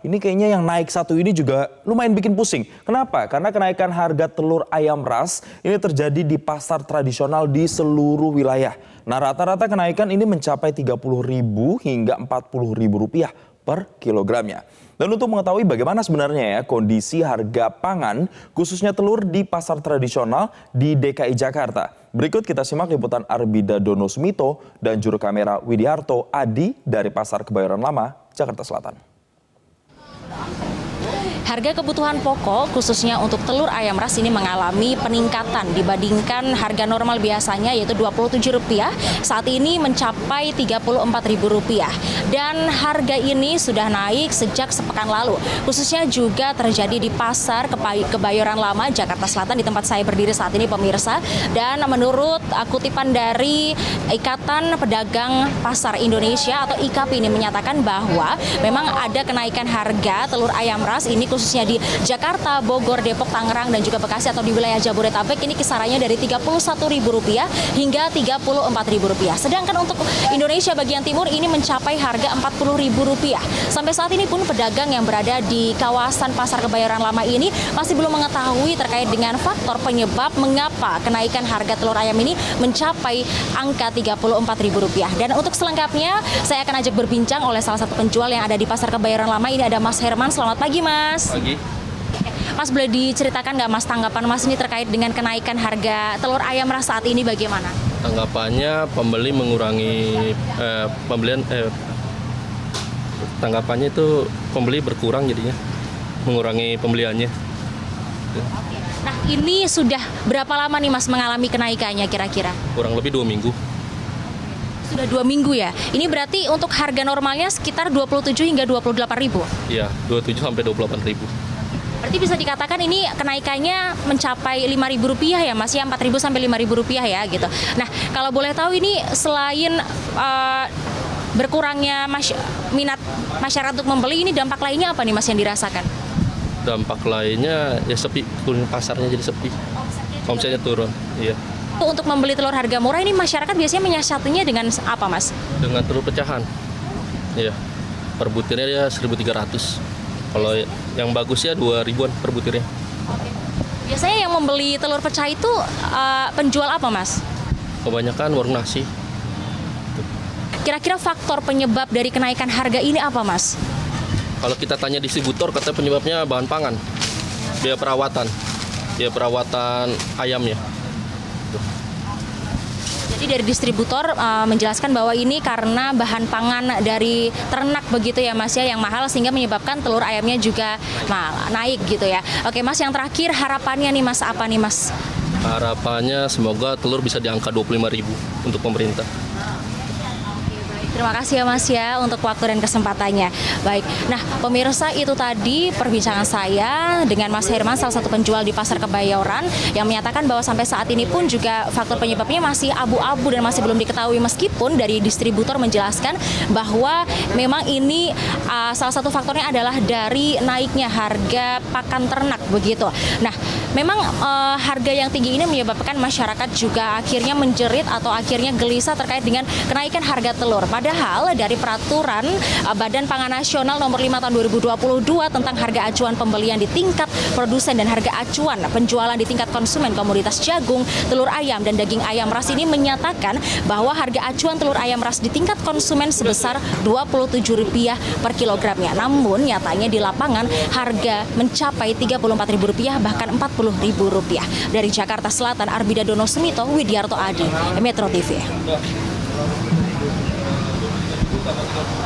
ini kayaknya yang naik satu ini juga lumayan bikin pusing. Kenapa? Karena kenaikan harga telur ayam ras ini terjadi di pasar tradisional di seluruh wilayah. Nah, rata-rata kenaikan ini mencapai Rp30.000 hingga Rp40.000 per kilogramnya. Dan untuk mengetahui bagaimana sebenarnya ya kondisi harga pangan, khususnya telur di pasar tradisional di DKI Jakarta. Berikut kita simak liputan Arbida Dono Smito dan juru kamera Widiarto Adi dari Pasar Kebayoran Lama, Jakarta Selatan. Harga kebutuhan pokok khususnya untuk telur ayam ras ini mengalami peningkatan dibandingkan harga normal biasanya yaitu Rp27, saat ini mencapai Rp34.000. Dan harga ini sudah naik sejak sepekan lalu, khususnya juga terjadi di Pasar Kebayoran Lama, Jakarta Selatan di tempat saya berdiri saat ini pemirsa. Dan menurut kutipan dari Ikatan Pedagang Pasar Indonesia atau IKAP ini menyatakan bahwa memang ada kenaikan harga telur ayam ras ini khususnya di Jakarta, Bogor, Depok, Tangerang, dan juga Bekasi atau di wilayah Jabodetabek ini kisarannya dari Rp31.000 hingga Rp34.000. Sedangkan untuk Indonesia bagian timur ini mencapai harga Rp40.000. Sampai saat ini pun pedagang yang berada di kawasan Pasar Kebayoran Lama ini masih belum mengetahui terkait dengan faktor penyebab mengapa kenaikan harga telur ayam ini mencapai angka Rp34.000. Dan untuk selengkapnya saya akan ajak berbincang oleh salah satu penjual yang ada di Pasar Kebayoran Lama. Ini ada Mas Herman. Selamat pagi, Mas. Pagi. Mas, boleh diceritakan nggak Mas tanggapan Mas ini terkait dengan kenaikan harga telur ayam ras saat ini bagaimana? Tanggapannya pembeli mengurangi tanggapannya itu pembeli berkurang jadinya, mengurangi pembeliannya. Nah, ini sudah berapa lama nih Mas mengalami kenaikannya kira-kira? Kurang lebih 2 minggu. Sudah 2 minggu ya? Ini berarti untuk harga normalnya sekitar Rp27 hingga Rp28.000? Iya, 27 sampai Rp28.000. Berarti bisa dikatakan ini kenaikannya mencapai Rp5.000 ya Mas, ya Rp4.000 sampai Rp5.000 ya gitu. Nah, kalau boleh tahu ini selain berkurangnya minat masyarakat untuk membeli, ini dampak lainnya apa nih Mas yang dirasakan? Dampak lainnya ya sepi, pasarnya jadi sepi, omsetnya turun. Iya. Untuk membeli telur harga murah ini masyarakat biasanya menyiasatinya dengan apa Mas? Dengan telur pecahan. Iya. Per butirnya ya 1.300. Kalau yang bagus ya 2.000-an per butirnya. Biasanya yang membeli telur pecah itu penjual apa Mas? Kebanyakan warung nasi. Kira-kira faktor penyebab dari kenaikan harga ini apa Mas? Kalau kita tanya distributor, katanya penyebabnya bahan pangan, biaya perawatan ayamnya. Jadi dari distributor menjelaskan bahwa ini karena bahan pangan dari ternak begitu ya Mas ya, yang mahal sehingga menyebabkan telur ayamnya juga naik gitu ya. Oke Mas, yang terakhir harapannya nih Mas, apa nih Mas? Harapannya semoga telur bisa di angka 25.000 untuk pemerintah. Terima kasih ya Mas ya untuk waktu dan kesempatannya. Baik, nah pemirsa itu tadi perbincangan saya dengan Mas Herman, salah satu penjual di Pasar Kebayoran, yang menyatakan bahwa sampai saat ini pun juga faktor penyebabnya masih abu-abu dan masih belum diketahui, meskipun dari distributor menjelaskan bahwa memang ini salah satu faktornya adalah dari naiknya harga pakan ternak begitu. Nah, memang harga yang tinggi ini menyebabkan masyarakat juga akhirnya menjerit atau akhirnya gelisah terkait dengan kenaikan harga telur. Padahal dari peraturan Badan Pangan Nasional nomor 5 tahun 2022 tentang harga acuan pembelian di tingkat produsen dan harga acuan penjualan di tingkat konsumen komoditas jagung, telur ayam, dan daging ayam ras ini menyatakan bahwa harga acuan telur ayam ras di tingkat konsumen sebesar Rp27 per kilogramnya. Namun nyatanya di lapangan harga mencapai Rp34.000 bahkan Rp40.000. Dari Jakarta Selatan, Arbida Dono Smito, Widiarto Adi, Metro TV.